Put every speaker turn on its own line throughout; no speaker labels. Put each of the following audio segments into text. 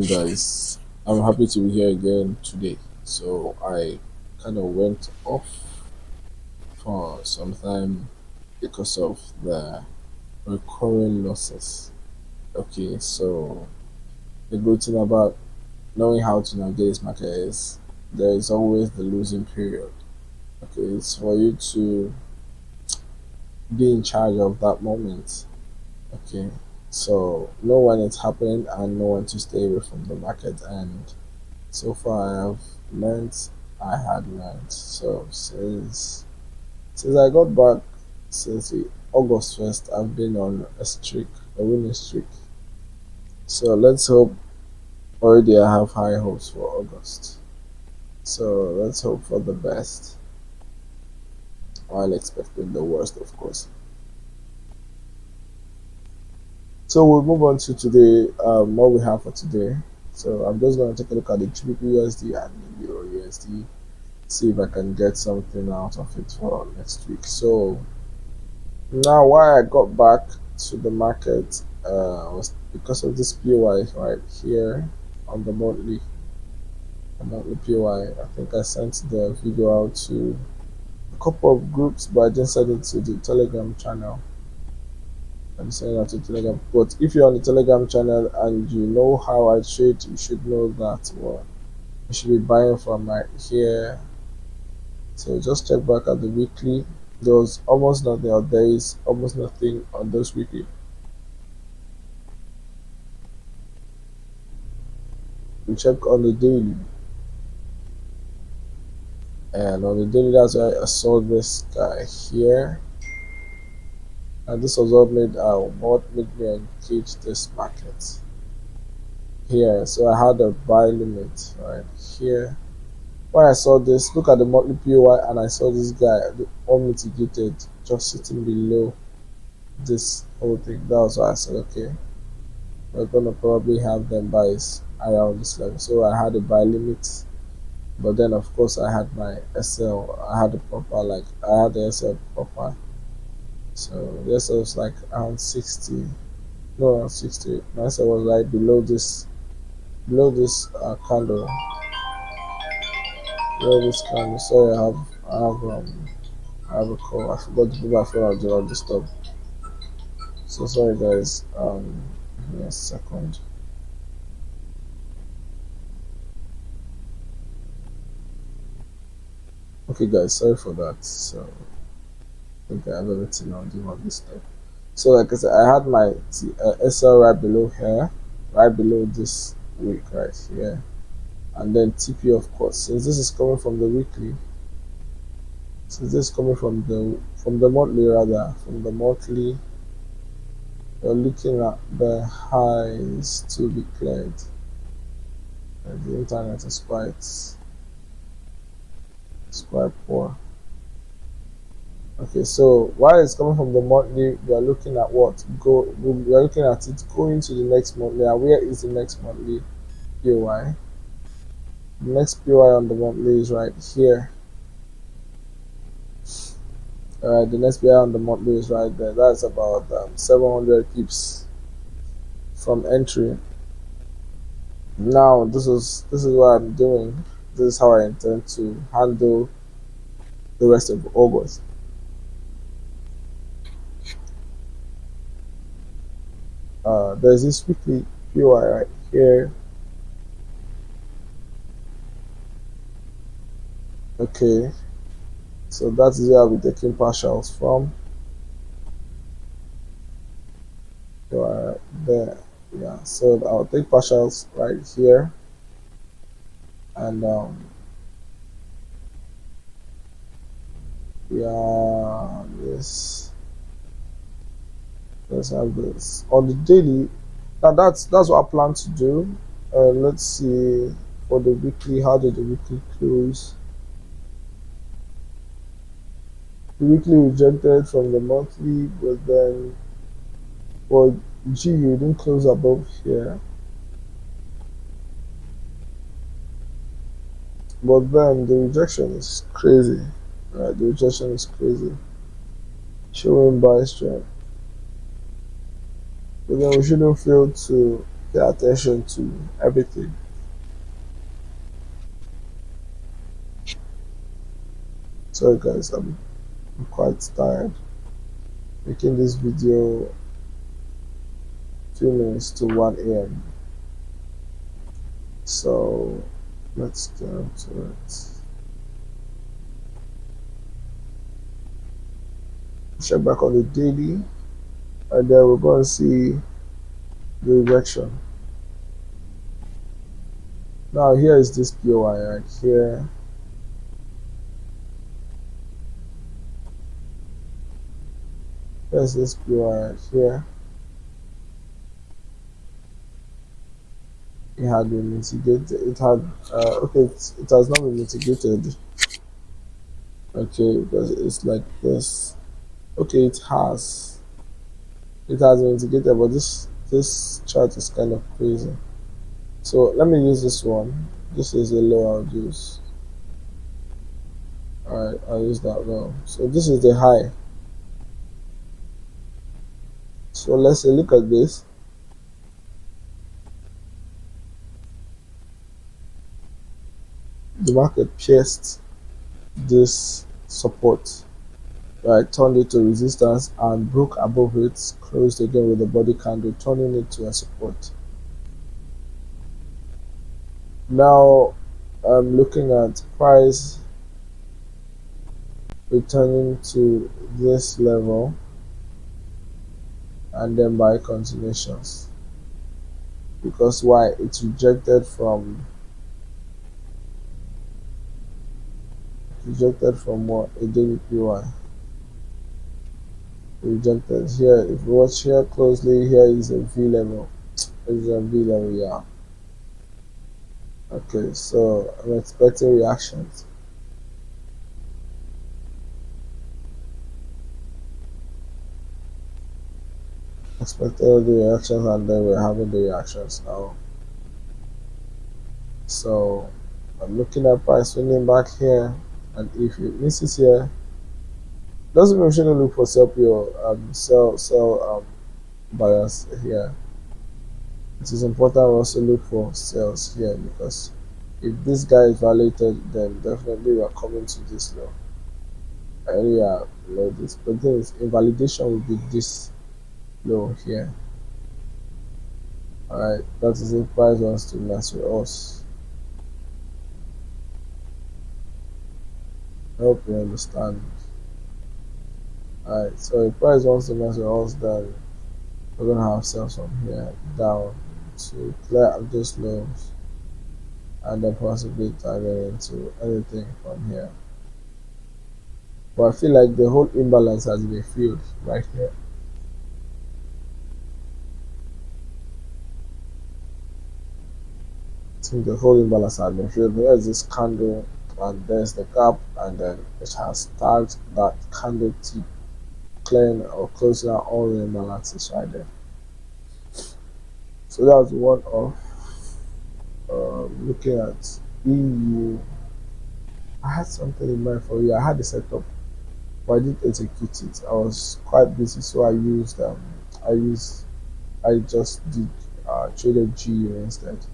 guys, I'm happy to be here again today. So I kind of went off for some time because of the recurring losses. Okay, so the good thing about knowing how to navigate this market is there is always the losing period. Okay, it's for you to be in charge of that moment. Okay, so know when it's happening and know when to stay away from the market. And so far I have learned, I had learned. So since I got back, since August 1st, I've been on a streak, a winning streak. So let's hope. Already I have high hopes for August. So let's hope for the best while expecting the worst, of course. So we'll move on to today, what we have for today. So I'm just going to take a look at the GBPUSD and the EURUSD, see if I can get something out of it for next week. So now why I got back to the market was because of this POI right here on the monthly POI. I think I sent the video out to a couple of groups, but I didn't send it to the Telegram channel. I'm sending out to Telegram. But if you're on the Telegram channel and you know how I trade, you should know that you should be buying from right here. So just check back at the weekly. There was almost nothing, or there is almost nothing on those weekly. We check on the daily. And on the daily, that's why I saw this guy here. And this was what made me engage this market here. So I had a buy limit right here. When I saw this, look at the monthly POI, and I saw this guy unmitigated just sitting below this whole thing. That was why I said, okay, we're gonna probably have them buys around this level. So I had a buy limit, but then of course I had my SL. I had the proper, like I had the SL proper. So this was like around 60. No, around 60. My SL was like below this candle. Below this candle. Sorry, I have a call. I forgot to put my phone on do not disturb. So sorry guys. Give me a second. Okay guys, sorry for that. So I think I have everything on do not disturb. So like I said, I had my SL right below here, right below this week right here, and then TP, of course. Since this is coming from the weekly, since this is coming from the monthly, rather from the monthly, you're looking at the highs to be cleared. And the internet is quite poor. Okay, so while it's coming from the monthly, we are looking at we are looking at it going to the next monthly. And where is the next monthly POI? The next POI on the monthly is right here. Alright, the next POI on the monthly is right there. That's about 700 pips from entry. Now this is what I'm doing. This is how I intend to handle the rest of August. There's this weekly POI right here. Okay, so that is where I'll be taking partials from. Right there, yeah. So I'll take partials right here, and yeah, let's have this on the daily. Now that's what I plan to do. Let's see for the weekly. How did the weekly close? The weekly rejected from the monthly, but then you didn't close above here. But then the rejection is crazy. Right, the rejection is crazy. Showing buy strength. But then we shouldn't fail to pay attention to everything. Sorry guys, I'm quite tired making this video 2 minutes to 1 a.m. So let's get into it. Check back on the daily, and then we're going to see the direction. Now here is this POI right here. Here's this POI right here. It had been mitigated. It had okay. It has not been mitigated. Okay, because it's like this. Okay, it has. It has been mitigated, but this chart is kind of crazy. So let me use this one. This is a low I'll use. Alright, I'll use that low. So this is the high. So let's say look at this. The market pierced this support, right, turned it to resistance and broke above it, closed again with the body candle, turning it to a support. Now I'm looking at price returning to this level and then buy continuations, because why? It's rejected from what? A GBPUSD rejected here. If you watch here closely, here is a V level. Is a V level, yeah. Okay, so I'm expecting reactions. Expected the reactions, and then we're having the reactions now. So I'm looking at price swinging back here, and if it misses here, doesn't mean we shouldn't look for sell buyers here. It is important we also look for sales here, because if this guy is violated, then definitely we are coming to this low. And yeah, below this. But then invalidation will be this low here. Alright, that is if price wants to mess with us. I hope you understand. Alright, so if price wants to mess with us, then we're gonna have sales from here down to clear up those lows, and then possibly target into anything from here. But I feel like the whole imbalance has been filled right here. I think the whole imbalance has been filled. Here is this candle, and there's the gap, and then it has tagged that candle tip, clearing or closing out all the imbalances right there. So that was one of looking at EU. I had something in mind for you. I had the setup, but I didn't execute it. I was quite busy, so I just did traded GU instead.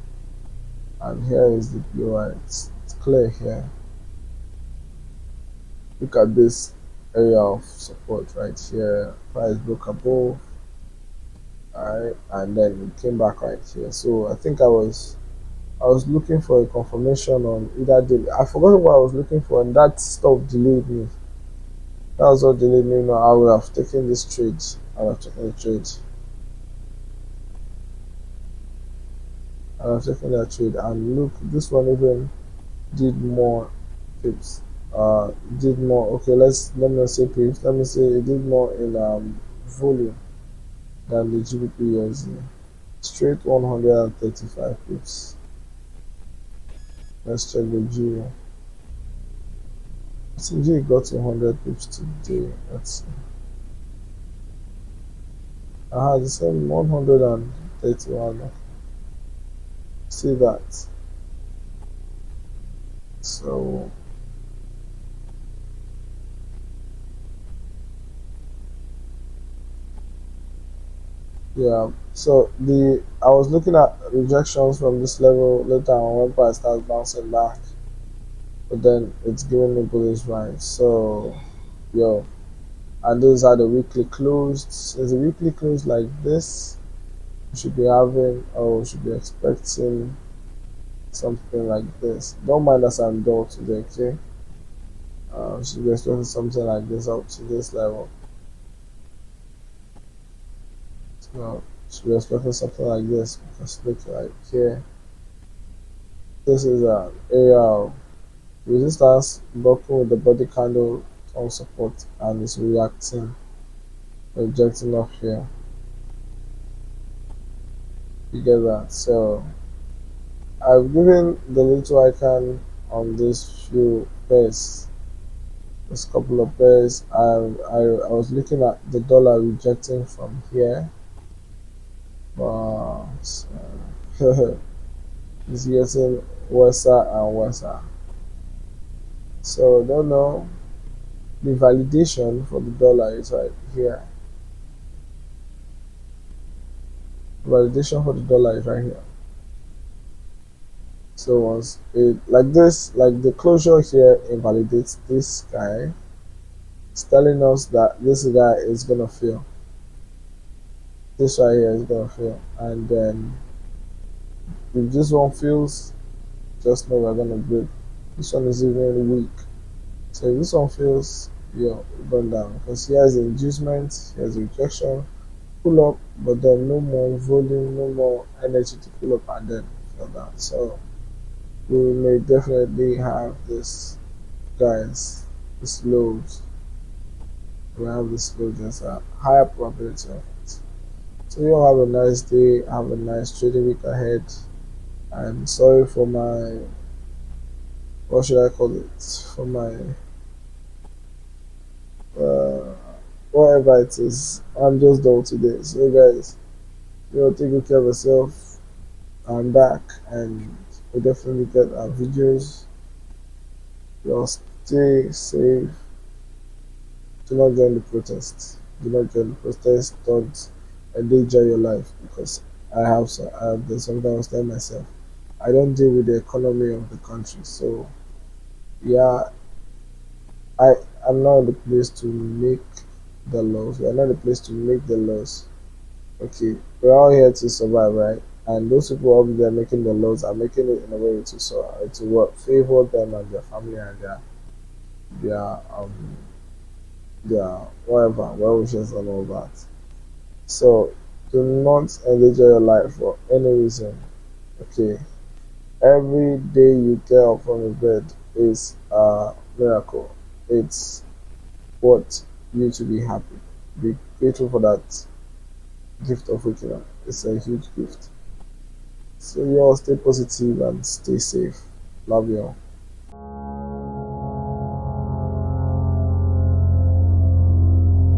And here is the POI. It's clear here. Look at this area of support right here. Price broke above, alright, and then it came back right here. So I think I was looking for a confirmation on either daily. I forgot what I was looking for, and that stuff delayed me. That was what delayed me. Now I would have taken this trade. I would have taken the trade. I would have taken that trade. And look, this one even did more pips. Did more. Okay, let me not say pips. Let me say it did more in volume than the GBPUSD. Straight 135 pips. Let's check the G. G got to 100 pips today. Let's see. I had the same 131. See that. So Yeah. So the I was looking at rejections from this level later on when price starts bouncing back, but then it's giving me bullish vibes. So yo, and those are the weekly closed. Since the weekly close like this, we should be having or we should be expecting something like this. Don't mind us I'm dull today, okay? We should be expecting something like this up to this level. So should be expecting something like this because look like here. This is an area of resistance broken with the body candle on support and it's reacting, rejecting off here. You get that? So I've given the little I can on these few pairs. This couple of pairs. I was looking at the dollar rejecting from here, but it's getting worse and worse. So don't know. The validation for the dollar is right here. Validation for the dollar is right here. So once it like this, like the closure here invalidates this guy, it's telling us that this guy is gonna fail. This right here is gonna fail, and then if this one fails, just know we're gonna break. This one is even weak. So if this one fails, you're going down because here is inducement, here's rejection, pull up, but then no more volume, no more energy to pull up and then fell down. So we may definitely have this, guys, this lows. We have this low, there's a higher probability of it. So you all have a nice day, have a nice trading week ahead. I'm sorry for my, what should I call it? For my uh, whatever it is. I'm just dull today. So guys, take good care of yourself. I'm back and we definitely get our videos. Just stay safe. Do not join the protests. Do not join the protests. Don't endanger your life because there's something I was telling myself. I don't deal with the economy of the country. So yeah, I am not in the place to make the laws. We are not in the place to make the laws. Okay, we're all here to survive, right? And those people out there making the laws are making it in a way to what favor them and their family and their um their whatever well wishes and all that. So do not endanger your life for any reason. Okay, every day you get up from the bed is a miracle. It's what you to be happy. Be grateful for that gift of waking up. It's a huge gift. So y'all stay positive and stay safe. Love y'all.